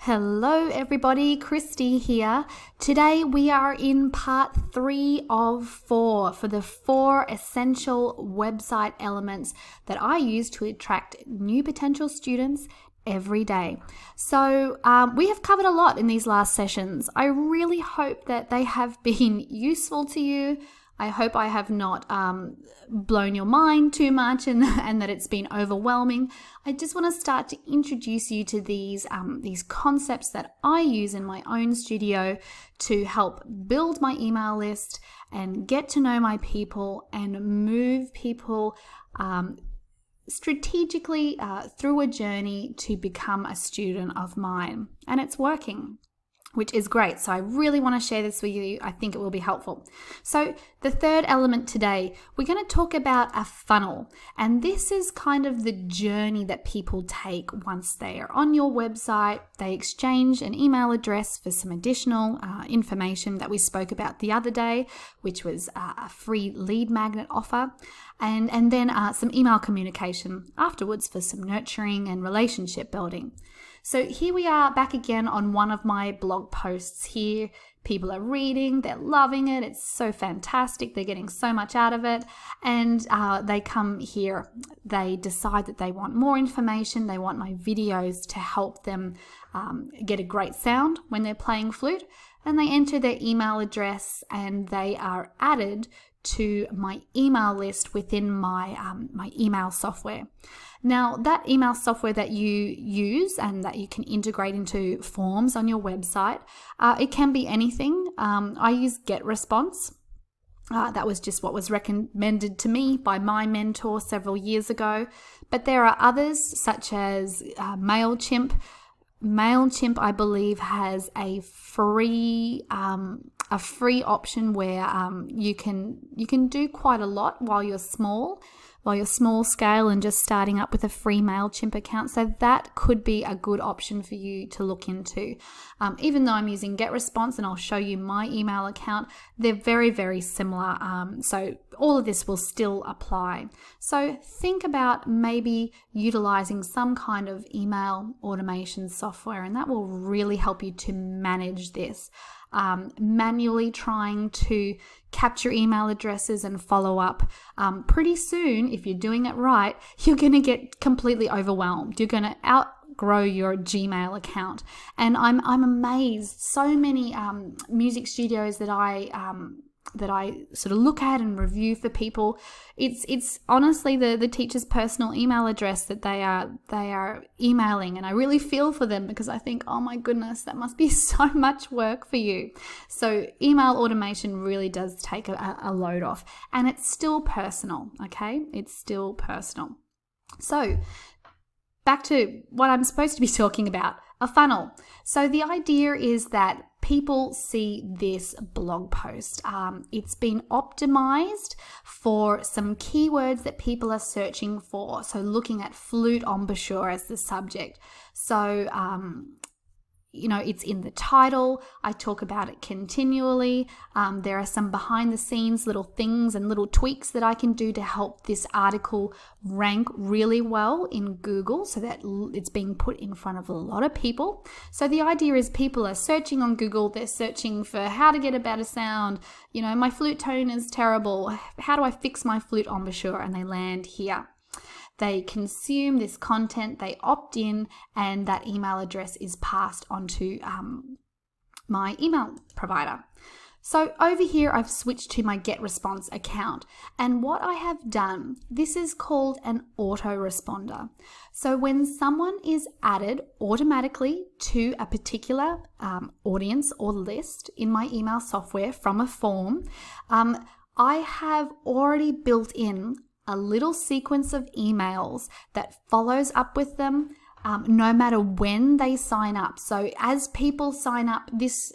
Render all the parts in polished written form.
Hello everybody, Christy here. Today we are in part 3 of 4 for the 4 essential website elements that I use to attract new potential students every day. So we have covered a lot in these last sessions. I really hope that they have been useful to you. I hope I have not blown your mind too much and that it's been overwhelming. I just want to start to introduce you to these concepts that I use in my own studio to help build my email list and get to know my people and move people strategically through a journey to become a student of mine. And it's working, which is great. So I really want to share this with you. I think it will be helpful. So the third element today, we're going to talk about a funnel. And this is kind of the journey that people take once they are on your website. They exchange an email address for some additional information that we spoke about the other day, which was a free lead magnet offer. And then some email communication afterwards for some nurturing and relationship building. So here we are back again on one of my blog posts here. People are reading, they're loving it. It's so fantastic. They're getting so much out of it. And they come here. They decide that they want more information. They want my videos to help them get a great sound when they're playing flute. And they enter their email address and they are added to my email list within my email software. Now, that email software that you use and that you can integrate into forms on your website, it can be anything. I use GetResponse. That was just what was recommended to me by my mentor several years ago. But there are others such as MailChimp. MailChimp, I believe, has a free option where you can do quite a lot while you're small scale and just starting up with a free MailChimp account. So that could be a good option for you to look into. Even though I'm using GetResponse and I'll show you my email account, they're very, very similar. So all of this will still apply. So think about maybe utilizing some kind of email automation software, and that will really help you to manage this. Manually trying to capture email addresses and follow up. Pretty soon, if you're doing it right, you're going to get completely overwhelmed. You're going to outgrow your Gmail account. And I'm amazed. So many music studios that I sort of look at and review for people, it's honestly the teacher's personal email address that they are emailing, and I really feel for them because I think, oh my goodness, that must be so much work for you. So email automation really does take a load off, and it's still personal. Okay, it's still personal. So back to what I'm supposed to be talking about, a funnel. So the idea is that people see this blog post. It's been optimized for some keywords that people are searching for. So looking at flute embouchure as the subject. So, it's in the title. I talk about it continually. There are some behind the scenes little things and little tweaks that I can do to help this article rank really well in Google so that it's being put in front of a lot of people. So the idea is people are searching on Google. They're searching for how to get a better sound. My flute tone is terrible. How do I fix my flute embouchure? And they land here. They consume this content, they opt in, and that email address is passed on to my email provider. So over here, I've switched to my GetResponse account. And what I have done, this is called an autoresponder. So when someone is added automatically to a particular audience or list in my email software from a form, I have already built in a little sequence of emails that follows up with them no matter when they sign up. So as people sign up, this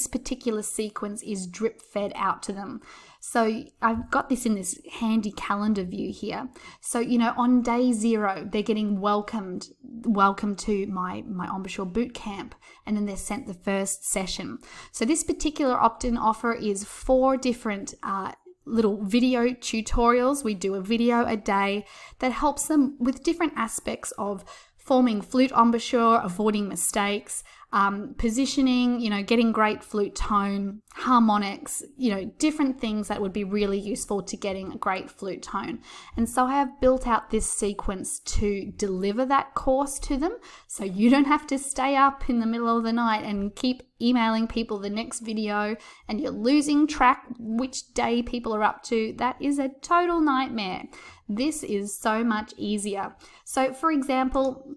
particular sequence is drip fed out to them. So I've got this in this handy calendar view here. So, on day 0, they're getting welcome to my embouchure boot camp, and then they're sent the first session. So this particular opt-in offer is 4 different little video tutorials. We do a video a day that helps them with different aspects of forming flute embouchure, avoiding mistakes, positioning, getting great flute tone, harmonics, different things that would be really useful to getting a great flute tone. And so I have built out this sequence to deliver that course to them, so you don't have to stay up in the middle of the night and keep emailing people the next video and you're losing track which day people are up to. That is a total nightmare. This is so much easier. So for example,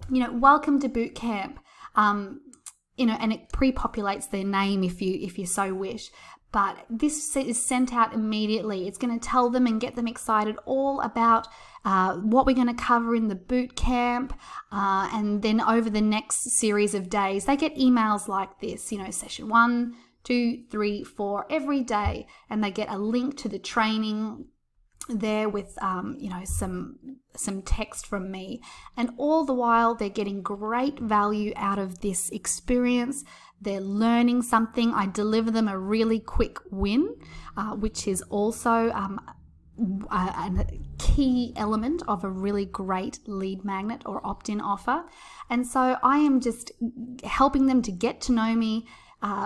welcome to boot camp. And it pre-populates their name if you so wish. But this is sent out immediately. It's going to tell them and get them excited all about what we're going to cover in the boot camp. And then over the next series of days, they get emails like this, session 1, 2, 3, 4 every day. And they get a link to the training there with some text from me, and all the while they're getting great value out of this experience. They're learning something. I deliver them a really quick win, which is also a key element of a really great lead magnet or opt-in offer. And so I am just helping them to get to know me,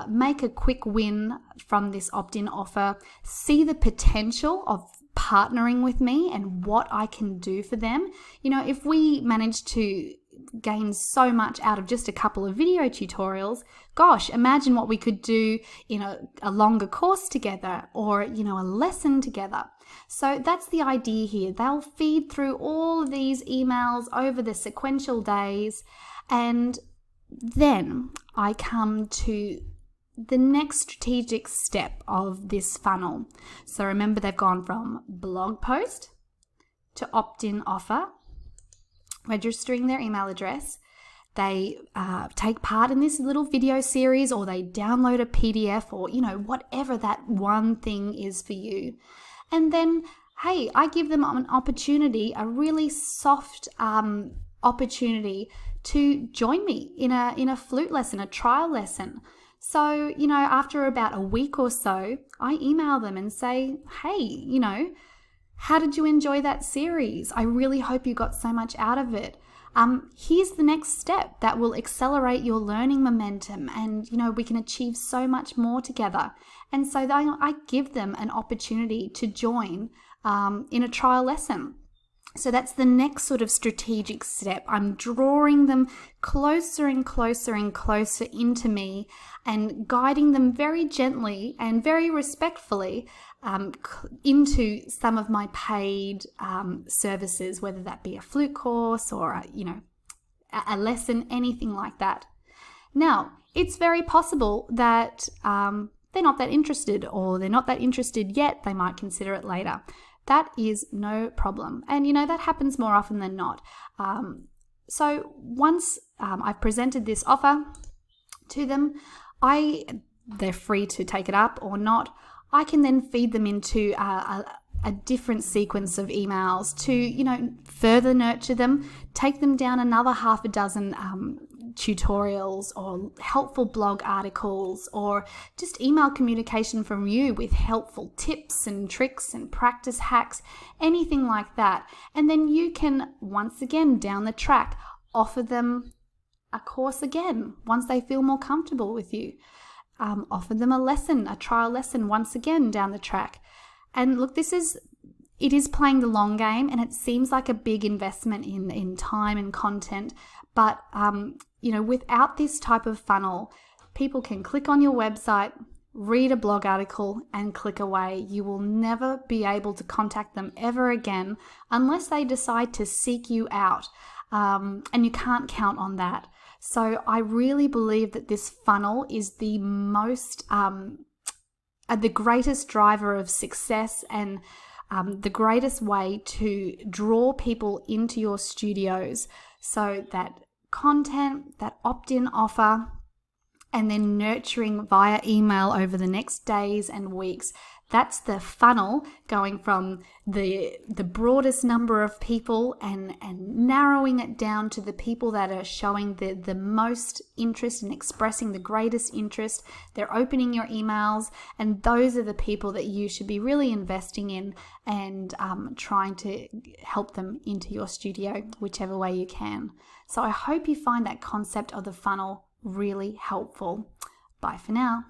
make a quick win from this opt-in offer, see the potential of partnering with me and what I can do for them. If we manage to gain so much out of just a couple of video tutorials, gosh, imagine what we could do in a longer course together, or a lesson together. So that's the idea here. They'll feed through all of these emails over the sequential days, and then I come to the next strategic step of this funnel. So remember, they've gone from blog post to opt-in offer, registering their email address. They take part in this little video series, or they download a PDF, or whatever that one thing is for you. And then, hey, I give them an opportunity, a really soft opportunity to join me in a flute lesson, a trial lesson. So, after about a week or so, I email them and say, hey, how did you enjoy that series? I really hope you got so much out of it. Here's the next step that will accelerate your learning momentum, and, we can achieve so much more together. And so I give them an opportunity to join in a trial lesson. So that's the next sort of strategic step. I'm drawing them closer and closer and closer into me, and guiding them very gently and very respectfully into some of my paid services, whether that be a flute course or a lesson, anything like that. Now, it's very possible that they're not that interested, or they're not that interested yet. They might consider it later. That is no problem. And, that happens more often than not. So once I've presented this offer to them, they're free to take it up or not. I can then feed them into a different sequence of emails to, further nurture them, take them down another half a dozen tutorials or helpful blog articles, or just email communication from you with helpful tips and tricks and practice hacks, anything like that. And then you can, once again, down the track, offer them a course again once they feel more comfortable with you. Offer them a lesson, a trial lesson once again down the track. And look, it is playing the long game, and it seems like a big investment in time and content. But, without this type of funnel, people can click on your website, read a blog article, and click away. You will never be able to contact them ever again unless they decide to seek you out. And you can't count on that. So I really believe that this funnel is the greatest driver of success, and the greatest way to draw people into your studios. So that content, that opt-in offer, and then nurturing via email over the next days and weeks, That's the funnel, going from the broadest number of people and narrowing it down to the people that are showing the most interest and expressing the greatest interest. They're opening your emails, and those are the people that you should be really investing in and trying to help them into your studio whichever way you can. So I hope you find that concept of the funnel really helpful. Bye for now.